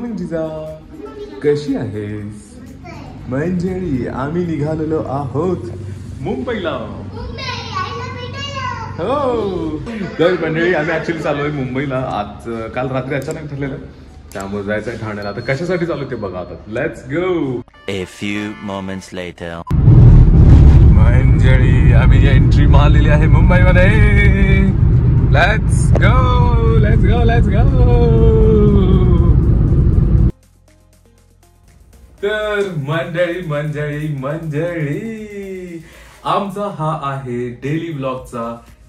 Morning जिजा, कशी आहेस? मंजरी आम्ही निघालेलो आहोत मुंबईला. हो तर मंडळी आम्ही ऍक्च्युली चालू आहे मुंबईला. आज काल रात्री अचानक ठरलेलं त्यामुळे जायचं आहे ठाण्याला. आता कशासाठी चालू ते बघा. आता let's go. A few moments later. मंजरी आम्ही एंट्री मारलेली आहे मुंबईमध्ये. Let's go let's go let's go. तर मंडळी मंडळी मंडळी आमचा हा आहे डेली व्लॉगचा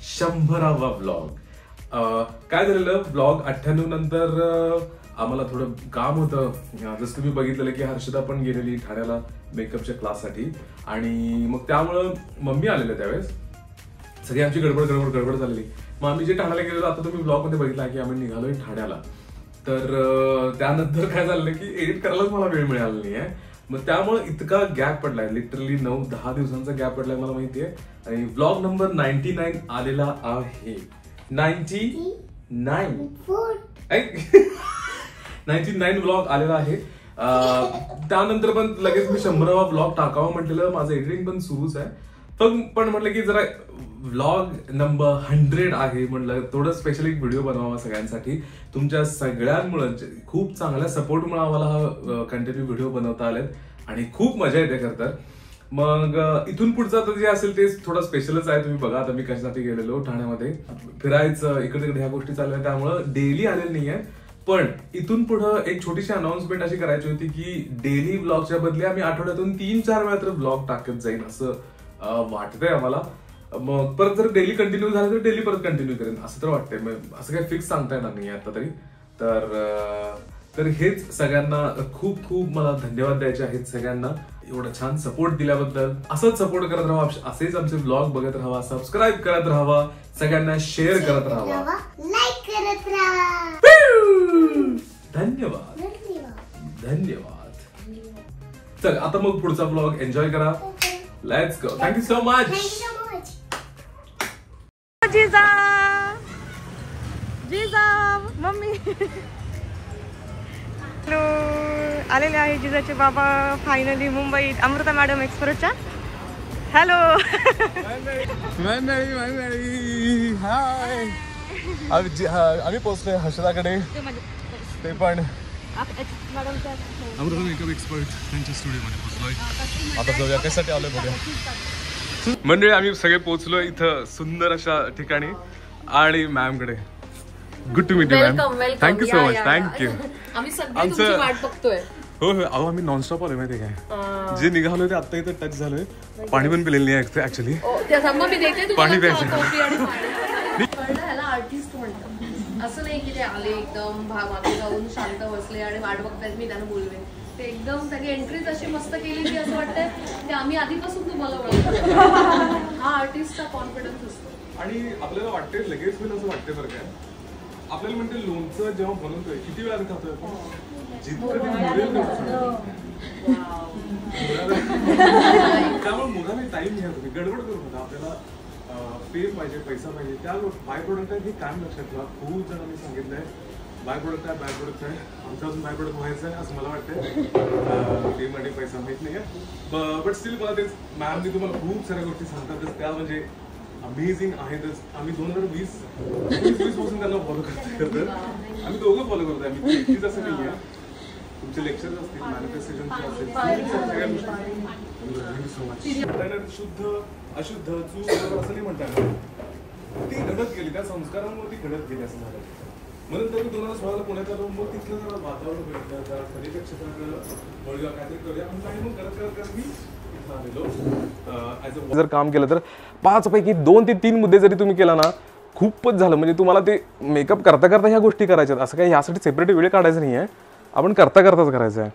100वा व्लॉग. काय झालेलं व्लॉग 98 नंतर आम्हाला थोडं काम होतं. जसं तुम्ही बघितलेलं की हर्षदा पण गेलेली ठाण्याला मेकअपच्या क्लाससाठी आणि मग त्यामुळं मम्मी आलेलं त्यावेळेस. सगळी आमची गडबड गडबड गडबड झालेली. मग आम्ही जे ठाण्याला गेलेलो आता तुम्ही ब्लॉग मध्ये बघितला की आम्ही निघालोय ठाण्याला. तर त्यानंतर काय झालं की एडिट करायलाच मला वेळ मिळाला नाही आहे. मग त्यामुळे इतका गॅप पडलाय, लिटरली 9-10 दिवसांचा गॅप पडलाय मला माहितीये. आणि व्लॉग नंबर 99 आलेला आहे. 99 व्लॉग आलेला आहे. त्यानंतर पण लगेच मी 100वा व्लॉग टाकावा म्हटलेलं. माझं एडिटिंग पण सुरूच आहे. पण म्हटलं की जरा व्लॉग नंबर 100 आहे म्हटलं थोडं स्पेशल एक व्हिडिओ बनवावा सगळ्यांसाठी. तुमच्या सगळ्यांमुळे खूप चांगल्या सपोर्टमुळे आम्हाला हा कंटिन्यू व्हिडिओ बनवता आलेत आणि खूप मजा येते खरं तर. मग इथून पुढचं आता जे असेल ते थोडं स्पेशलच आहे. तुम्ही बघा आता मी कशासाठी गेलेलो ठाण्यामध्ये फिरायचं, इकडे तिकडे ह्या गोष्टी चालल्या त्यामुळं डेली आलेलं नाहीये. पण इथून पुढं एक छोटीशी अनाउन्समेंट अशी करायची होती की डेली व्लॉगच्या बदले आम्ही आठवड्यातून 3-4 वेळा तर व्लॉग टाकत जाईल असं वाटतंय आम्हाला. मग परत जर डेली कंटिन्यू झालं तर डेली परत कंटिन्यू करेन असं तर वाटतंय. असं काही फिक्स सांगता येणार नाही आता तरी. तर हेच सगळ्यांना खूप खूप मला धन्यवाद द्यायचे आहेत सगळ्यांना एवढा छान सपोर्ट दिल्याबद्दल. असंच सपोर्ट करत राहा, असेच आमचे ब्लॉग बघत राहा, सबस्क्राईब करत राहा, सगळ्यांना शेअर करत राहा, लाईक करत राहा. धन्यवाद धन्यवाद. चल आता मग पुढचा ब्लॉग एन्जॉय करा. Let's go. Thank you so much. Jija Jija mummy आलेले आहे जिजाचे बाबा फायनली मुंबईत अमृता मॅडम एक्सप्रेसच्या. Hello hi. आम्ही पोहोचलोय हर्षदाकडे. ते पण अमृता मेकअप एक्सपर्ट त्यांच्या स्टुडिओमध्ये पोहोचलोय. आता जाऊया कशासाठी आलोय बघूया. मंडळी आम्ही सगळे पोहोचलोय इथं सुंदर अशा ठिकाणी आणि मॅम कडे. Good to meet you ma'am. Thank you so much. Thank you. आमचं वाट बघतोय. हो हो अहो आम्ही नॉनस्टॉप आलोय माहिती काय. जे निघालोय ते आता इथं टच झालोय. पाणी पण पिलेलं नाही ऍक्च्युली. पाणी प्यायचं. आर्टिस्ट म्हणतात असं नाही की ते आले एकदम मागे जाऊन शांत बसले आणि वाट बघतायत मी त्यांना बोलवे. ते एकदम त्यांनी एंट्रीज अशी मस्त केली की असं वाटतंय ते आम्ही आधीपासून तुम्हाला ओळखतो. हा आर्टिस्टचा कॉन्फिडन्स असतो. आणि आपल्याला वाटतंय लगेच होईल असं वाटतंय बरं काय. आपल्याला म्हणते लोणचं जेव्हा बनवतोय किती वेळा खातोय जितकं त्यामुळे मुलांनी टाइम घ्या तुम्ही गडबड करू नका. आपल्याला फेम पाहिजे, पैसा पाहिजे, त्या बाय प्रोडक्ट आहे हे कायम लक्षात ठेवा. खूप जणांनी सांगितलंय बाय प्रोडक्ट आहे, बाय प्रोडक्ट आहे. आमचं अजून बाय प्रोडक्ट व्हायचं आहे असं मला वाटतंय. फेम आणि पैसा माहित नाहीये बट स्टील मला तेच मॅमनी तुम्हाला खूप साऱ्या गोष्टी सांगतातच त्या म्हणजे अमेझिंग आहेतच. आम्ही 2020 पासून त्यांना फॉलो करतोय. आम्ही दोघं फॉलो करतोय. आम्ही एकटीच असं नाहीये. तुमचे लेक्चर्स असतील, मॅनिफेस्टेशनचे असतील, सगळ्या गोष्टी शुद्ध अशुद्ध चूक असं नाही म्हणतात. ती घडत गेली त्या संस्कारांमुळे ती घडत गेली असं झालं. म्हणून तर मी 2016ला पुण्यात आलो. मग तिथलं जरा वातावरण भेटलं जरा खरेदी क्षेत्राकडे वळूया काहीतरी करूया आणि मग करत करत करत मी जर काम केलं तर 5 पैकी 2 ते 3 मुद्दे जरी तुम्ही केला ना खूपच झालं. म्हणजे तुम्हाला ते मेकअप करता करता ह्या गोष्टी करायच्यात. असं काही यासाठी सेपरेट वेळ काढायचं नाही आहे. आपण करता करताच करायचं आहे.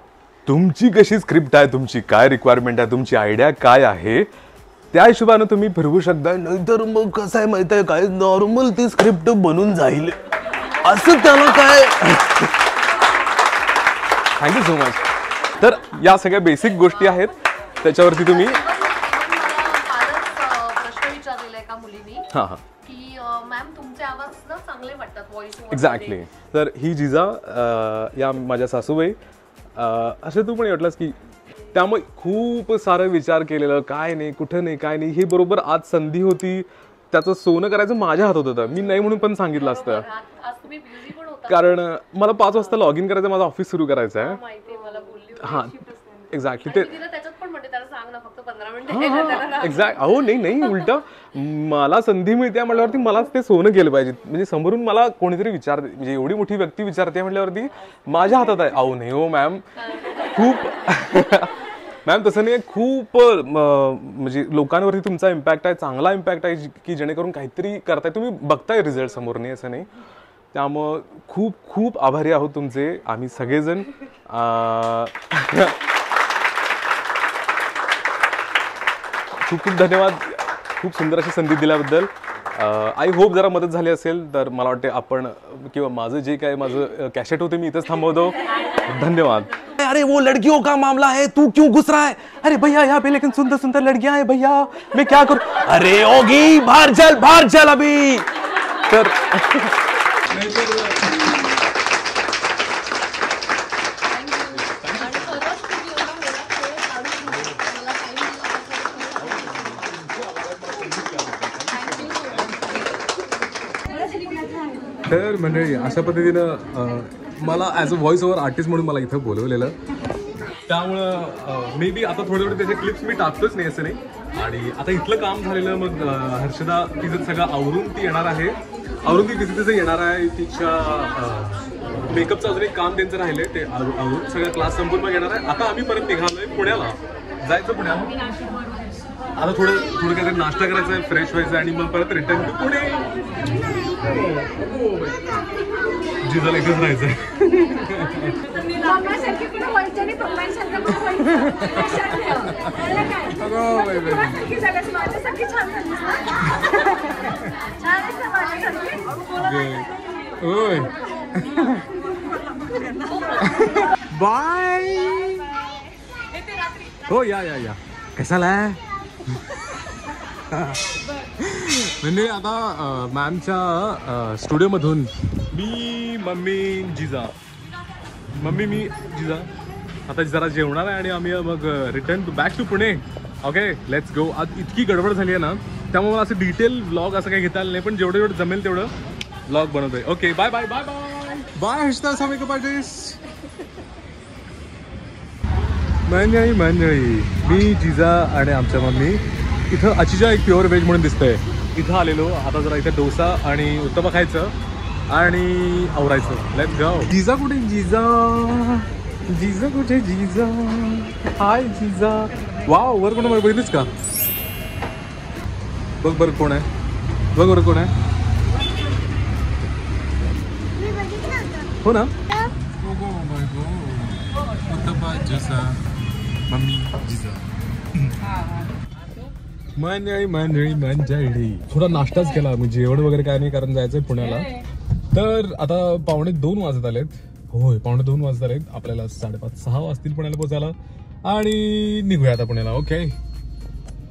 तुमची कशी स्क्रिप्ट आहे, तुमची काय रिक्वायरमेंट आहे, तुमची आयडिया काय आहे त्या हिशोबानं तुम्ही फिरवू शकता. नाहीतर मग कसं आहे माहिती आहे काय नॉर्मल ती स्क्रिप्ट बनून जाईल असं त्याला काय. Thank you so much. तर या सगळ्या बेसिक गोष्टी आहेत त्याच्यावरती तुम्ही प्रश्न विचारलेला एका मुलीने हां हां की मॅम तुमचे आवाज ना चांगले वाटतात व्हॉइस. एक्झॅक्टली. तर ही जिजा या माझ्या सासूबाई. असं तू पण वाटलंस की त्यामुळे खूप सारं विचार केलेलं, काय नाही कुठं नाही काय नाही. हे बरोबर आज संधी होती, त्याचं सोनं करायचं माझ्या हातात होतं. मी नाही म्हणून पण सांगितलं असतं, आज तुम्ही बिझी पण होता. कारण मला 5 वाजता लॉग इन करायचं, माझं ऑफिस सुरू करायचं आहे. माहिती मला बोलली. हां एक्झॅक्टली. ते त्याच्यात पण म्हणते त्याला सांग ना फक्त 15 मिनिटं. एक्झॅक्ट. अहो नाही उलट मला संधी मिळते म्हटल्यावरती मलाच ते सोनं केलं पाहिजे. म्हणजे समोरून मला कोणीतरी विचारते, म्हणजे एवढी मोठी व्यक्ती विचारते म्हटल्यावरती माझ्या हातात आहे. अहो नाही हो मॅम, खूप मॅम तसं नाही. खूप म्हणजे लोकांवरती तुमचा इम्पॅक्ट आहे, चांगला इम्पॅक्ट आहे, की जेणेकरून काहीतरी करताय तुम्ही, बघताय रिझल्ट समोर. नाही असं नाही. त्यामुळं खूप खूप आभारी आहोत तुमचे आम्ही सगळेजण. खूप खूप धन्यवाद, खूप सुंदर अशी संधी दिल्याबद्दल. आय होप जरा मदत झाली असेल. तर मला वाटते आपण किंवा माझं जे काय माझं कॅसेट होते मी इथंच थांबवतो. धन्यवाद. अरे वो लड़कियों का मामला है, तू क्यों घुस रहा है? अरे भैया यहाँ पे लेकिन सुंदर सुंदर लड़कियां हैं भैया, मैं क्या करूं? अरे होगी, बाहर चल अभी. तर तर मंडळी अशा पद्धतीनं मला as a voice over artist म्हणून मला इथं बोलवलेलं. त्यामुळं मे बी आता थोडे त्याचे क्लिप्स मी टाकतोच नाही असं नाही. आणि आता इथलं काम झालेलं, मग हर्षदा तिचं सगळं आवरून ती येणार आहे. आवरून ती तिचं येणार आहे. तिच्या मेकअपचं अजून एक काम त्यांचं राहिलं आहे, ते आवरून सगळं क्लास संपून मग येणार आहे. आता आम्ही परत निघालोय पुण्याला, जायचं पुण्याला. आता थोडं काहीतरी नाश्ता करायचा आहे, फ्रेश व्हायचं आणि मग परत रिटर्न टू पुणे. जिजाला इथंच राहायचं. बाय. हो या कशाला आहे म्हणजे आता मॅमच्या स्टुडिओमधून मी जिजा आता जरा जेवणार आहे आणि आम्ही मग return back to Pune. Okay let's go. आज इतकी गडबड झाली आहे ना, त्यामुळे मला असं डिटेल व्लॉग असं काही घेता आलं नाही, पण जेवढं जमेल तेवढं व्लॉग बनवतोय. Okay bye bye bye bye bye. Harshada makeup artist. मंडळी मी जिजा आणि आमच्या मम्मी इथं अचिजा एक प्युअर व्हेज म्हणून दिसतंय. इथं आलेलो. आता जरा इथं डोसा आणि उत्तपा खायचं आणि आवरायचं. Let's go. जिजा कुठे? जिजा कुठे? जिजा हाय जिजा. वाव, वर कोण बघितलीच का? बघ बरं कोण आहे, बघ बरं कोण आहे. हो ना. उत्तपा जसा मम्मी जिजा. मंडळी थोडा नाश्ताच केला, म्हणजे जेवण वगैरे काय नाही, कारण जायचंय पुण्याला. तर आता 2:45 वाजत आलेत. होय 2:45 वाजत आलेत. आपल्याला 5:30-6 वाजतील पुण्याला पोहोचायला आणि निघूया आता पुण्याला. Okay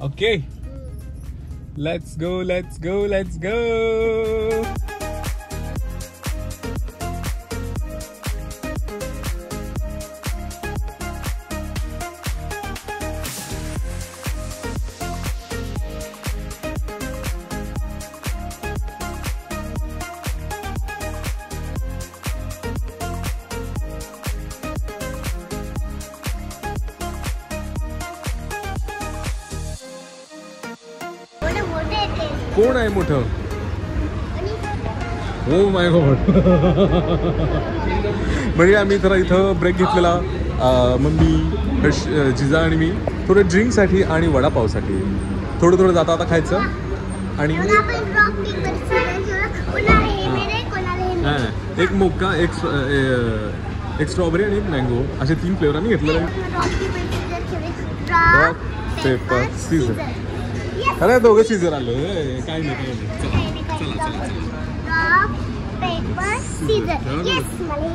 okay let's go let's go let's go. कोण आहे मोठं? Oh my God. म्हणजे आम्ही जरा इथं ब्रेक घेतलेला, मम्मी जिजा आणि मी, थोडं ड्रिंकसाठी आणि वडापावसाठी. थोडं जाता आता खायचं आणि एक मोका, एक स्ट्रॉबेरी आणि एक मँगो, असे 3 फ्लेवर आम्ही घेतलेले. Rock paper scissor. अरे दोघं सीझर आलो. काय नाही चला. Rock paper scissor. येस मला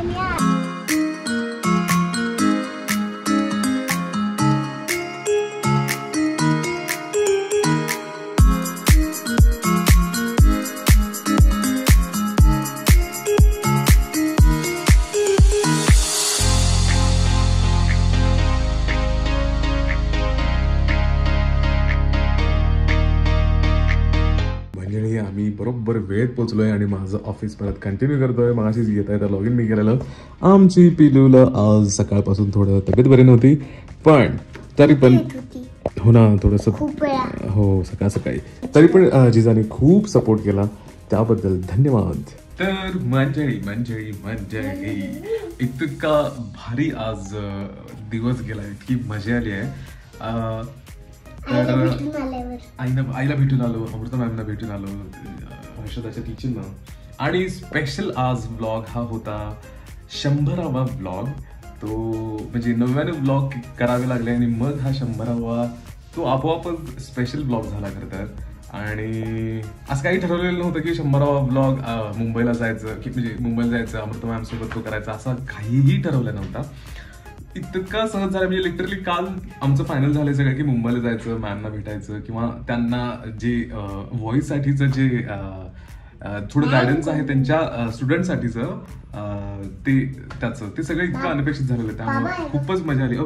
आम्ही बरोबर वेळेत पोहोचलोय आणि माझं ऑफिस परत कंटिन्यू करतोय. मगाशीच येत आहे तर लॉग इन मी केलेलं. आमची पिलूला आज सकाळपासून थोडं तब्येत बरी नव्हती, पण तरी पण हो ना थोडंसं खूप वेळा हो सकाळ सकाळी तरी पण जिजाने खूप सपोर्ट केला, त्याबद्दल धन्यवाद. तर मंडळी मंडळी मंडळी इतका भारी आज दिवस गेला, इतकी मजा आली आहे. तर आईला भेटून आलो, अमृता मॅमना भेटून आलो, हर्षदाच्या टीचरना. आणि स्पेशल आज व्लॉग हा होता 100वा व्लॉग. तो म्हणजे 90 व्लॉग करावे लागले आणि मग हा 100वा तो आपोआपच स्पेशल व्लॉग झाला खरं तर. आणि असं काही ठरवलेलं नव्हतं की 100वा व्लॉग मुंबईला जायचं की म्हणजे मुंबईला जायचं अमृता मॅम सोबत तो करायचा, असं काहीही ठरवलं नव्हता. इतका सहज झाला म्हणजे लिटरली काल आमचं फायनल झालं सगळं की मुंबईला जायचं, मॅमना भेटायचं किंवा त्यांना जे व्हॉइस साठीचं जे थोडं गायडन्स आहे त्यांच्या स्टुडंटसाठीचं ते सगळं इतकं अनपेक्षित झालेलं, त्यामुळे खूपच मजा आली.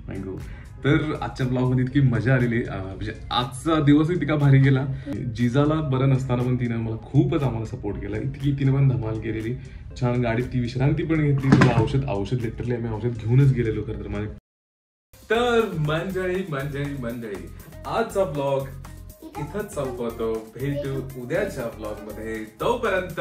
मँगो. तर आजच्या ब्लॉग मध्ये इतकी मजा आलेली, म्हणजे आजचा दिवस इतका भारी गेला. जिजाला बरं नसताना पण तिनं मला खूपच आम्हाला सपोर्ट केला, इतकी तिने पण धमाल केलेली. छान गाडीत ती विश्रांती पण घेतली, तिला औषध लिटरली आम्ही औषध घेऊनच गेलेलो खरं तर माझ्या. तर मंडळी आजचा ब्लॉग इथंच संपवतो. भेटू उद्याच्या ब्लॉग मध्ये, तोपर्यंत